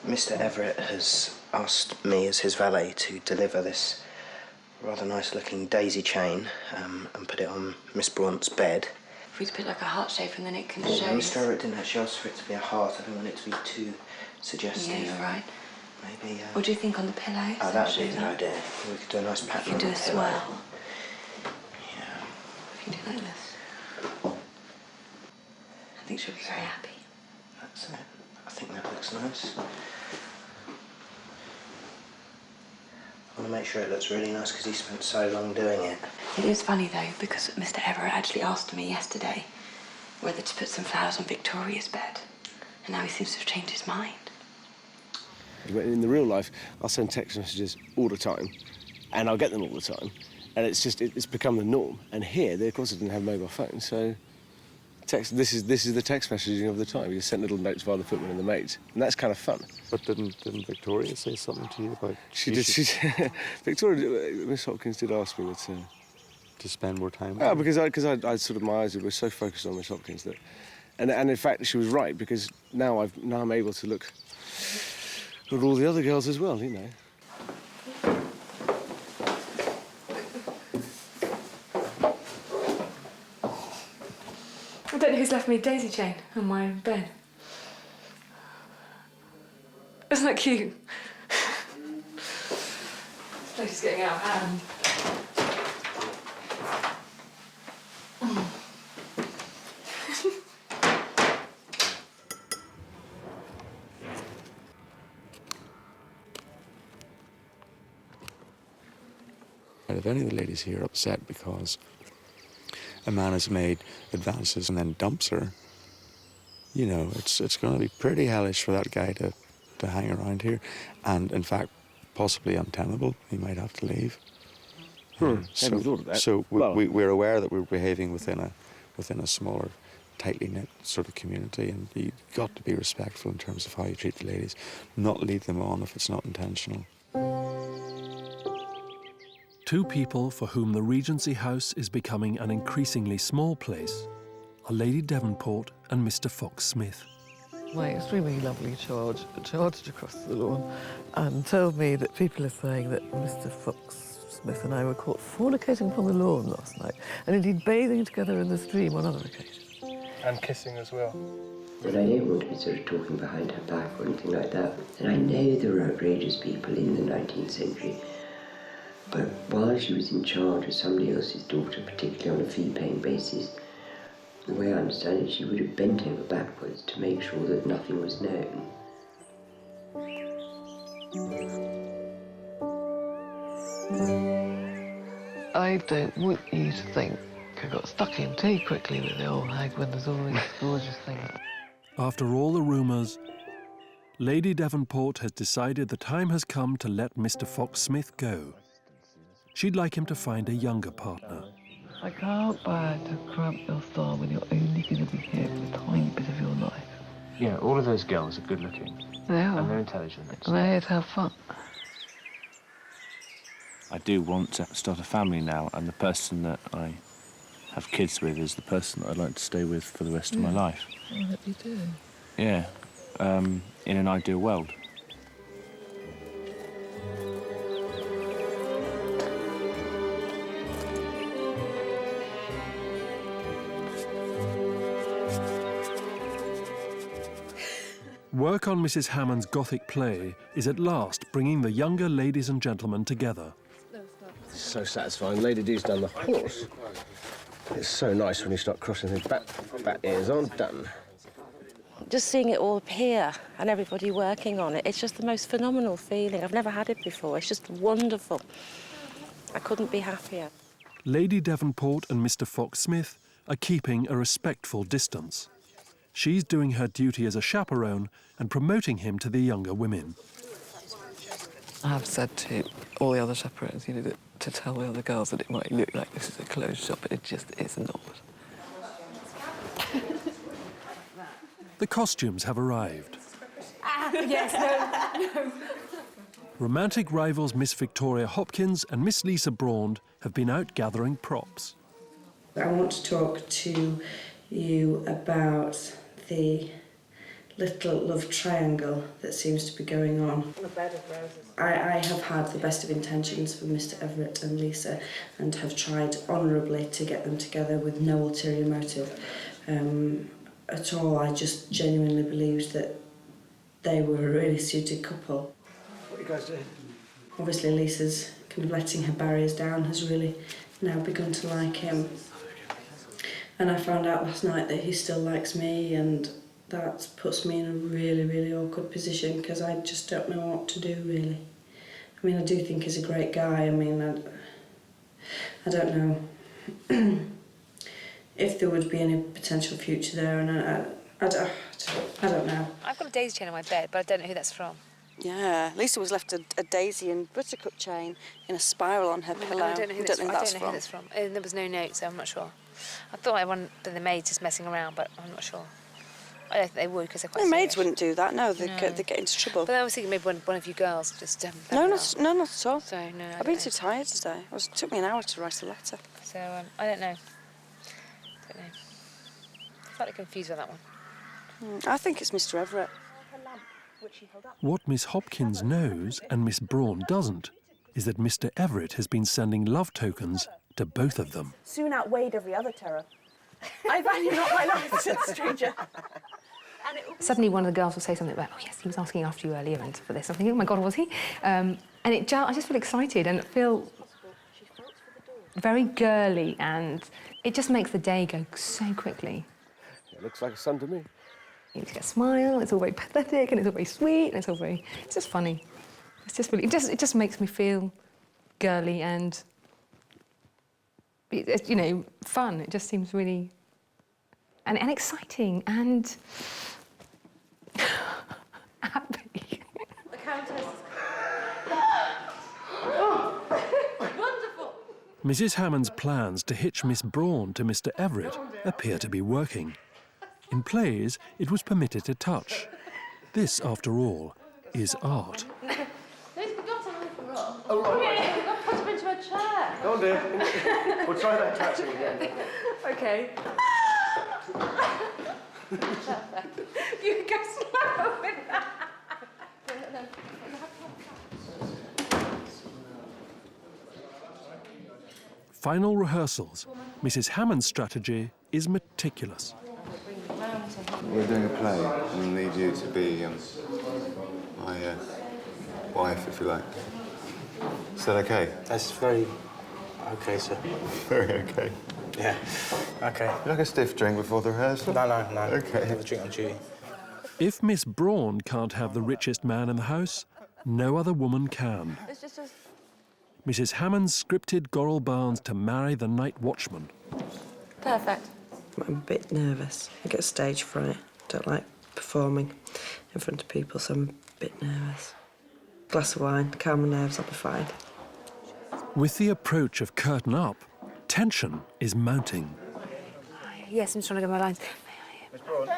Mr. Everett has asked me as his valet to deliver this rather nice-looking daisy chain and put it on Miss Braunt's bed. If we put like a heart shape and then it can show... Mr. Everett didn't actually ask for it to be a heart. I don't want it to be too suggestive. Yeah, you're right. Maybe... What do you think on the pillow? Oh, that would be a good idea. We could do a nice pattern on the pillow. You could do a swirl. Yeah. If you do like this. I think she'll be very happy. That's it. I think that looks nice. I want to make sure it looks really nice because he spent so long doing it. It is funny though, because Mr. Everett actually asked me yesterday whether to put some flowers on Victoria's bed, and now he seems to have changed his mind. In the real life, I'll send text messages all the time, and I'll get them all the time, and it's become the norm. And here, they, of course, they didn't have mobile phones, so text. This is the text messaging of the time. You sent little notes via the footman and the maids, and that's kind of fun. But didn't Victoria say something to you about? She did. Victoria, Miss Hopkins did ask me to spend more time. Oh, because I sort of my eyes were so focused on Miss Hopkins that, and in fact she was right, because now I'm able to look at all the other girls as well, you know. I don't know who's left me a daisy chain on my bed. Isn't that cute? This place is getting out of hand. If any of the ladies here are upset because a man has made advances and then dumps her, you know, it's going to be pretty hellish for that guy to hang around here, and in fact, possibly untenable. He might have to leave. Hadn't thought of that. So we're aware that we're behaving within a smaller, tightly knit sort of community, and you've got to be respectful in terms of how you treat the ladies, not lead them on if it's not intentional. Two people for whom the Regency House is becoming an increasingly small place are Lady Devonport and Mr. Fox-Smith. My extremely lovely charged across the lawn and told me that people are saying that Mr. Fox-Smith and I were caught fornicating upon the lawn last night, and indeed bathing together in the stream on other occasions. And kissing as well. And I don't want to be sort of talking behind her back or anything like that. And I know there were outrageous people in the 19th century. But while she was in charge of somebody else's daughter, particularly on a fee-paying basis, the way I understand it, she would have bent over backwards to make sure that nothing was known. I don't want you to think I got stuck in too quickly with the old hag when there's all these gorgeous things. After all the rumours, Lady Devonport has decided the time has come to let Mr. Fox-Smith go. She'd like him to find a younger partner. I can't bear to cramp your style when you're only going to be here for a tiny bit of your life. Yeah, all of those girls are good looking. They are. And they're intelligent. And they're here to have fun. I do want to start a family now, and the person that I have kids with is the person that I'd like to stay with for the rest of my life. I hope you do. Yeah, in an ideal world. Work on Mrs. Hammond's Gothic play is at last bringing the younger ladies and gentlemen together. It's so satisfying. Lady D's done the horse. It's so nice when you start crossing the back ears on. Done. Just seeing it all appear and everybody working on it, it's just the most phenomenal feeling. I've never had it before. It's just wonderful. I couldn't be happier. Lady Devonport and Mr. Fox-Smith are keeping a respectful distance. She's doing her duty as a chaperone and promoting him to the younger women. I have said to all the other chaperones, you know, to tell the other girls that it might look like this is a closed shop, but it just is not. The costumes have arrived. Yes, no. Romantic rivals Miss Victoria Hopkins and Miss Lisa Braund have been out gathering props. I want to talk to you about the little love triangle that seems to be going on. A bed of roses. I have had the best of intentions for Mr. Everett and Lisa and have tried honourably to get them together with no ulterior motive at all. I just genuinely believed that they were a really suited couple. What are you guys doing? Obviously Lisa's kind of letting her barriers down has really now begun to like him. And I found out last night that he still likes me, and that puts me in a really, really awkward position because I just don't know what to do, really. I mean, I do think he's a great guy. I mean, I don't know if there would be any potential future there, and I don't know. I've got a daisy chain on my bed, but I don't know who that's from. Yeah, Lisa was left a daisy and buttercup chain in a spiral on her pillow. I don't know who that's from. And there was no note, so I'm not sure. I thought I wanted the maids just messing around, but I'm not sure. I don't think they would because they're quite The maids serious. wouldn't do that, no, they get into trouble. But I was thinking maybe one of you girls just... No, not at all. So, no, I've been too tired today. It took me an hour to write a letter. So, I don't know. I'm slightly confused with that one. I think it's Mr. Everett. What Miss Hopkins knows and Miss Braun doesn't is that Mr. Everett has been sending love tokens to both of them. Soon outweighed every other terror. I value not my life, said the stranger. Suddenly one of the girls will say something about, oh yes, he was asking after you earlier and for this. I'm thinking, oh my God, was he? And I just feel excited and feel very girly, and it just makes the day go so quickly. It looks like a son to me. You get a smile, it's all very pathetic and it's all very sweet and it's just funny. It's just really, it just makes me feel girly and, you know, fun. It just seems really, and exciting and happy. The Countess. Wonderful. Mrs. Hammond's plans to hitch Miss Braun to Mr. Everett appear to be working. In plays, it was permitted to touch. This, after all, is art. Who's forgotten Uncle Rob? Oh, right. I'll put him into a chair. Go on, dear. We'll try that touching again. Okay. You can go slow with that. Final rehearsals. Mrs. Hammond's strategy is meticulous. We're doing a play, and we need you to be my wife, if you like. Is that okay? That's very okay, sir. Very okay. Yeah, okay. You like a stiff drink before the rehearsal? No. Okay. Have a drink on duty. If Miss Braun can't have the richest man in the house, no other woman can. It's just a... Mrs. Hammond scripted Gorrell Barnes to marry the night watchman. Perfect. I'm a bit nervous. I get stage fright. Don't like performing in front of people, so I'm a bit nervous. Glass of wine, calm my nerves, I'll be fine. With the approach of curtain up, tension is mounting. Yes, I'm just trying to get my lines. Miss Braun.